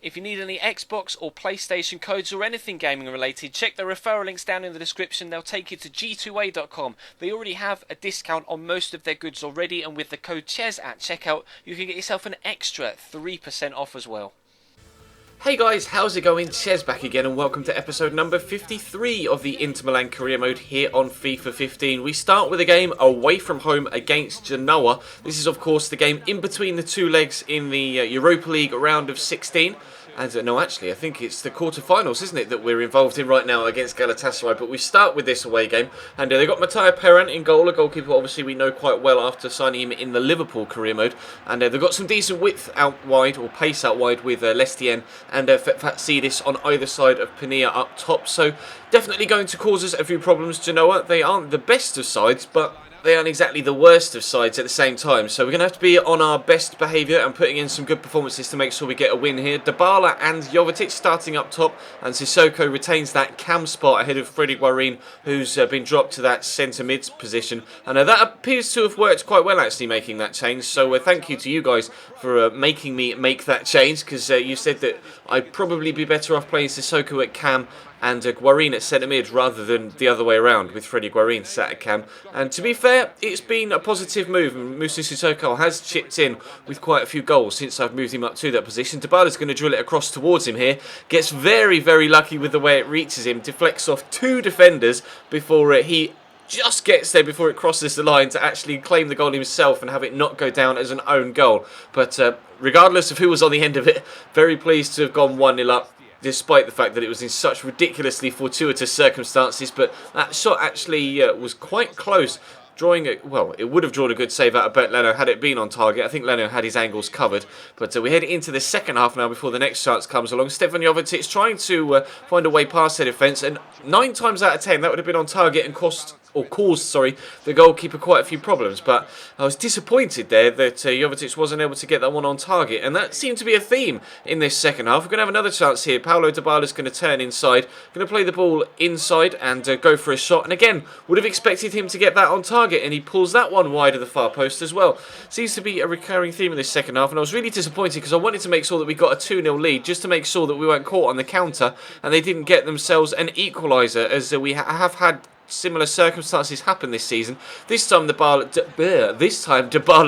If you need any Xbox or PlayStation codes or anything gaming related, check the referral links down in the description. They'll take you to g2a.com. They already have a discount on most of their goods already, and with the code CHES at checkout, you can get yourself an extra 3% off as well. Hey guys, how's it going? Chez back again and welcome to episode number 53 of the Inter Milan career mode here on FIFA 15. We start with a game away from home against Genoa. This is of course the game in between the two legs in the Europa League round of 16. And no, actually, I think it's the quarterfinals, isn't it, that we're involved in right now against Galatasaray. But we start with this away game. And they've got Mattia Perrin in goal, a goalkeeper obviously we know quite well after signing him in the Liverpool career mode. And they've got some decent width out wide, or pace out wide, with Lestien and Ep53 on either side of Pania up top. So definitely going to cause us a few problems. Genoa, they aren't the best of sides, but they aren't exactly the worst of sides at the same time. So we're going to have to be on our best behaviour and putting in some good performances to make sure we get a win here. Dybala and JOVETIC starting up top, and Sissoko retains that cam spot ahead of Freddie Guarin, who's been dropped to that centre mid position. And that appears to have worked quite well, actually, making that change. So thank you to you guys for making me make that change, because you said that I'd probably be better off playing Sissoko at cam and Guarin at centre mid rather than the other way around with Freddie Guarin sat at cam. And to be fair, it's been a positive move, and Moussa Sissoko has chipped in with quite a few goals since I've moved him up to that position. Dybala's going to drill it across towards him here, gets very, very lucky with the way it reaches him, deflects off two defenders before he just gets there before it crosses the line to actually claim the goal himself and have it not go down as an own goal. But regardless of who was on the end of it, very pleased to have gone 1-0 up, despite the fact that it was in such ridiculously fortuitous circumstances. But that shot actually was quite close, drawing it. Well, it would have drawn a good save out of Bert Leno had it been on target. I think Leno had his angles covered. But we head into the second half now before the next chance comes along. Stefan Jovetic trying to find a way past the defence, and 9 times out of 10 that would have been on target and caused the goalkeeper quite a few problems. But I was disappointed there that Jovetic wasn't able to get that one on target, and that seemed to be a theme in this second half. We're going to have another chance here. Paulo Dybala's going to turn inside, going to play the ball inside and go for a shot, and again would have expected him to get that on target, and he pulls that one wide of the far post as well. Seems to be a recurring theme in this second half, and I was really disappointed because I wanted to make sure that we got a 2-0 lead, just to make sure that we weren't caught on the counter and they didn't get themselves an equaliser, as we have had similar circumstances happen this season. This time Dybala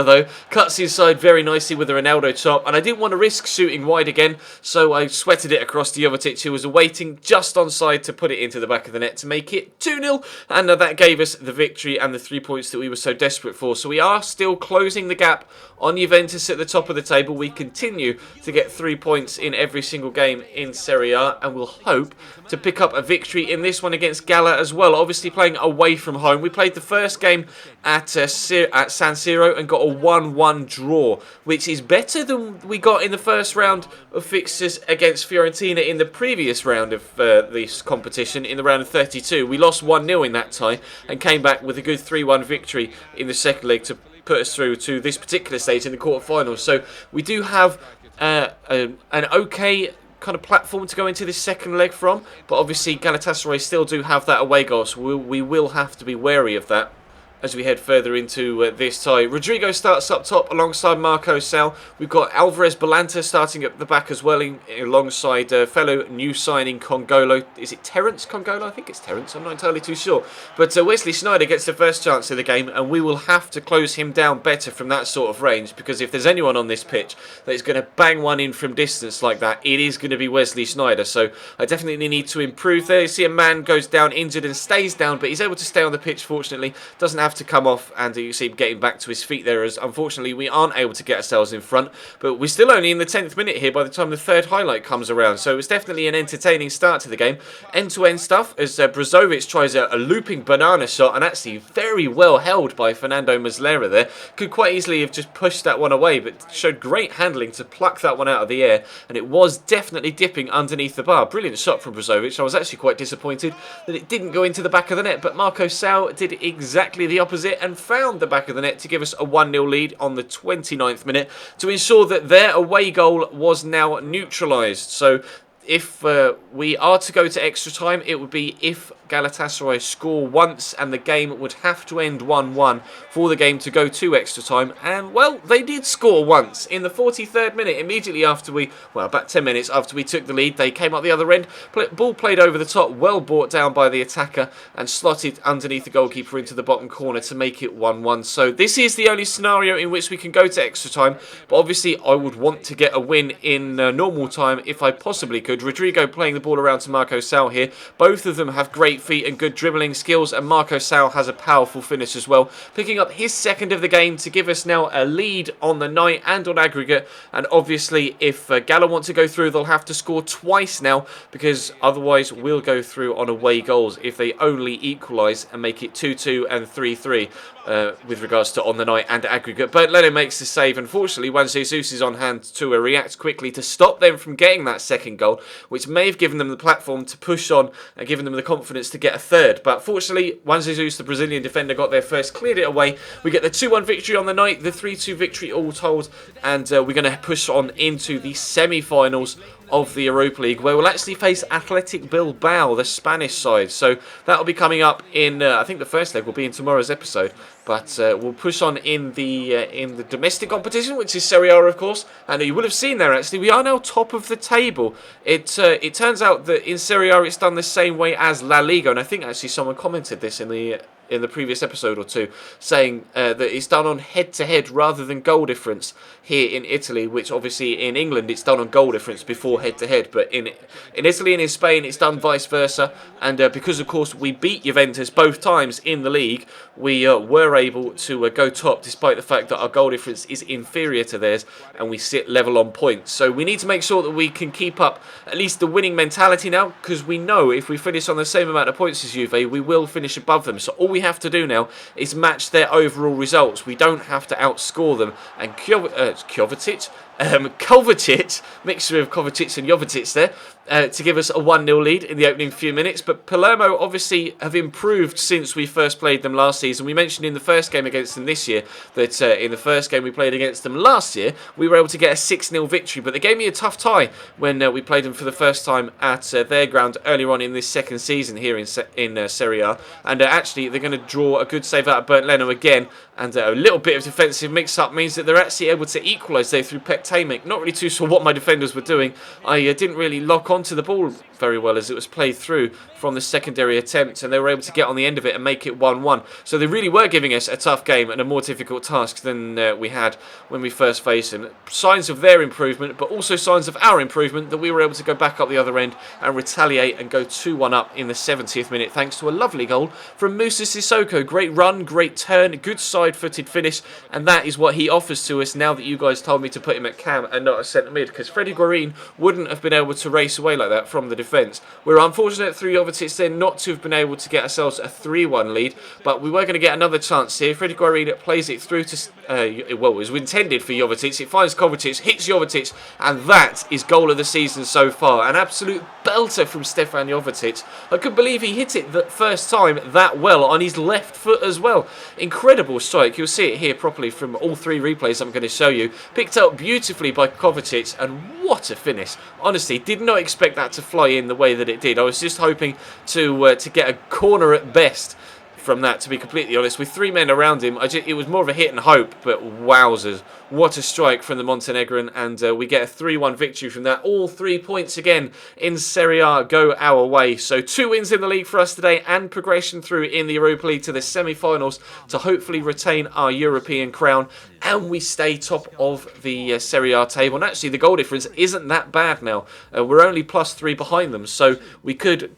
though cuts inside very nicely with a Ronaldo chop, and I didn't want to risk shooting wide again, so I sweated it across to Jovetic, who was awaiting just onside to put it into the back of the net to make it 2-0, and that gave us the victory and the 3 points that we were so desperate for. So we are still closing the gap on Juventus at the top of the table. We continue to get 3 points in every single game in Serie A, and we'll hope to pick up a victory in this one against Gala as well. Obviously playing away from home. We played the first game at San Siro and got a 1-1 draw, which is better than we got in the first round of fixtures against Fiorentina in the previous round of this competition, in the round of 32. We lost 1-0 in that tie and came back with a good 3-1 victory in the second leg to put us through to this particular stage in the quarterfinals. So we do have an okay kind of platform to go into this second leg from, but obviously Galatasaray still do have that away goal, so we will have to be wary of that as we head further into this tie. Rodrigo starts up top alongside Marco Sal. We've got Alvarez Balanta starting at the back as well, alongside fellow new signing Congolo. Is it Terence Congolo? I think it's Terence. I'm not entirely too sure. But Wesley Sneijder gets the first chance of the game, and we will have to close him down better from that sort of range, because if there's anyone on this pitch that is going to bang one in from distance like that, it is going to be Wesley Sneijder. So I definitely need to improve there. You see a man goes down injured and stays down, but he's able to stay on the pitch, fortunately. Doesn't have to come off, and you see him getting back to his feet there, as unfortunately we aren't able to get ourselves in front. But we're still only in the 10th minute here by the time the third highlight comes around, so it's definitely an entertaining start to the game. End-to-end stuff as Brozovic tries a looping banana shot, and actually very well held by Fernando Muslera there. Could quite easily have just pushed that one away, but showed great handling to pluck that one out of the air, and it was definitely dipping underneath the bar. Brilliant shot from Brozovic. I was actually quite disappointed that it didn't go into the back of the net, but Marco Sal did exactly the opposite and found the back of the net to give us a 1-0 lead on the 29th minute to ensure that their away goal was now neutralised. So if we are to go to extra time, it would be if Galatasaray score once, and the game would have to end 1-1 for the game to go to extra time. And, well, they did score once in the 43rd minute, immediately after about 10 minutes after we took the lead. They came up the other end, ball played over the top, well brought down by the attacker, and slotted underneath the goalkeeper into the bottom corner to make it 1-1. So this is the only scenario in which we can go to extra time, but obviously I would want to get a win in normal time if I possibly could. Rodrigo playing the ball around to Marco Sal here. Both of them have great feet and good dribbling skills, and Marco Sal has a powerful finish as well, picking up his second of the game to give us now a lead on the night and on aggregate. And obviously if Gala want to go through, they'll have to score twice now, because otherwise we'll go through on away goals if they only equalise and make it 2-2 and 3-3 with regards to on the night and aggregate. But Leno makes the save. Unfortunately, Juan Jesus is on hand to react quickly to stop them from getting that second goal, which may have given them the platform to push on and given them the confidence to get a third. But fortunately, Juan Jesus, the Brazilian defender, got there first, cleared it away. We get the 2-1 victory on the night, the 3-2 victory all told, and we're going to push on into the semi-finals of the Europa League, where we'll actually face Athletic Bilbao, the Spanish side. So that'll be coming up in, I think the first leg will be in tomorrow's episode. But we'll push on in the domestic competition, which is Serie A, of course. And you will have seen there, actually, we are now top of the table. It turns out that in Serie A it's done the same way as La Liga, and I think actually someone commented this in the previous episode or two, saying that it's done on head-to-head rather than goal difference here in Italy, which obviously in England it's done on goal difference before head-to-head, but in Italy and in Spain it's done vice versa. And because of course we beat Juventus both times in the league, we were able to go top despite the fact that our goal difference is inferior to theirs and we sit level on points. So we need to make sure that we can keep up at least the winning mentality now, because we know if we finish on the same amount of points as Juve, we will finish above them. So all we have to do now is match their overall results. We don't have to outscore them. And Kovacic, mixture of Kovacic and Jovetic there, to give us a 1-0 lead in the opening few minutes. But Palermo obviously have improved since we first played them last season. We mentioned in the first game against them this year that in the first game we played against them last year, we were able to get a 6-0 victory. But they gave me a tough tie when we played them for the first time at their ground earlier on in this second season here in Serie A. And actually they're going to draw a good save out of Bernd Leno again. And a little bit of defensive mix-up means that they're actually able to equalise there through Pek Tamek. Not really too sure what my defenders were doing. I didn't really lock onto the ball very well as it was played through from the secondary attempt, and they were able to get on the end of it and make it 1-1. So they really were giving us a tough game and a more difficult task than we had when we first faced them. Signs of their improvement, but also signs of our improvement, that we were able to go back up the other end and retaliate and go 2-1 up in the 70th minute thanks to a lovely goal from Moussa Sissoko. Great run, great turn, good side-footed finish, and that is what he offers to us now that you guys told me to put him at cam and not at centre mid, because Freddie Guarin wouldn't have been able to race away like that from the defence. We're unfortunate through Jovetic then not to have been able to get ourselves a 3-1 lead, but we were going to get another chance here. Freddie Guarin plays it through to, it was intended for Jovetic. It finds Kovacic, hits Jovetic, and that is goal of the season so far. An absolute belter from Stefan Jovetic. I couldn't believe he hit it the first time that well on his left foot as well. Incredible strike. You'll see it here properly from all three replays I'm going to show you. Picked up beautifully by Kovacic, and what a finish. Honestly, did not expect that to fly in the way that it did. I was just hoping to get a corner at best from that, to be completely honest. With three men around him, it was more of a hit and hope, but wowzers. What a strike from the Montenegrin, and we get a 3-1 victory from that. All 3 points again in Serie A go our way. So 2 wins in the league for us today, and progression through in the Europa League to the semi-finals to hopefully retain our European crown. And we stay top of the Serie A table. And actually, the goal difference isn't that bad now. We're only +3 behind them, so we could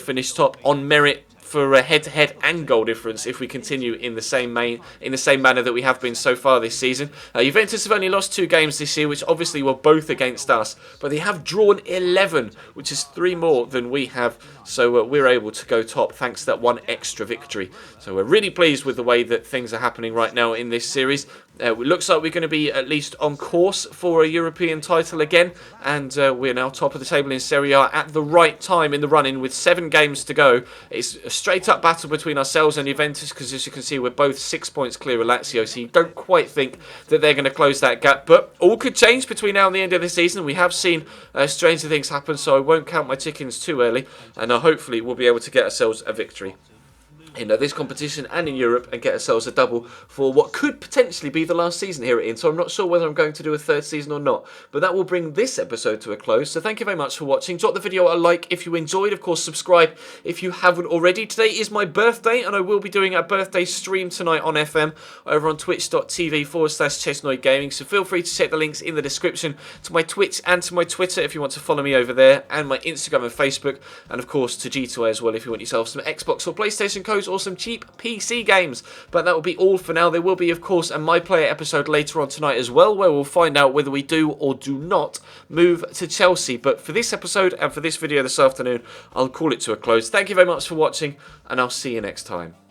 finish top on merit for a head-to-head and goal difference if we continue in the same manner that we have been so far this season. Juventus have only lost 2 games this year, which obviously were both against us, but they have drawn 11, which is 3 more than we have. So we're able to go top thanks to that 1 extra victory. So we're really pleased with the way that things are happening right now in this series. It looks like we're going to be at least on course for a European title again, and we're now top of the table in Serie A at the right time in the run-in with 7 games to go. It's a straight-up battle between ourselves and Juventus, because as you can see, we're both 6 points clear of Lazio, so you don't quite think that they're going to close that gap, but all could change between now and the end of the season. We have seen stranger things happen, so I won't count my chickens too early, and hopefully we'll be able to get ourselves a victory in this competition and in Europe and get ourselves a double for what could potentially be the last season here at In. So I'm not sure whether I'm going to do a 3rd season or not, but that will bring this episode to a close. So thank you very much for watching. Drop the video a like if you enjoyed. Of course, subscribe if you haven't already. Today is my birthday, and I will be doing a birthday stream tonight on FM over on twitch.tv/Chesnoid Gaming. So feel free to check the links in the description to my Twitch and to my Twitter if you want to follow me over there, and my Instagram and Facebook, and of course to G2A as well if you want yourself some Xbox or PlayStation codes or some cheap PC games. But that will be all for now. There will be, of course, a My Player episode later on tonight as well, where we'll find out whether we do or do not move to Chelsea. But for this episode and for this video this afternoon, I'll call it to a close. Thank you very much for watching, and I'll see you next time.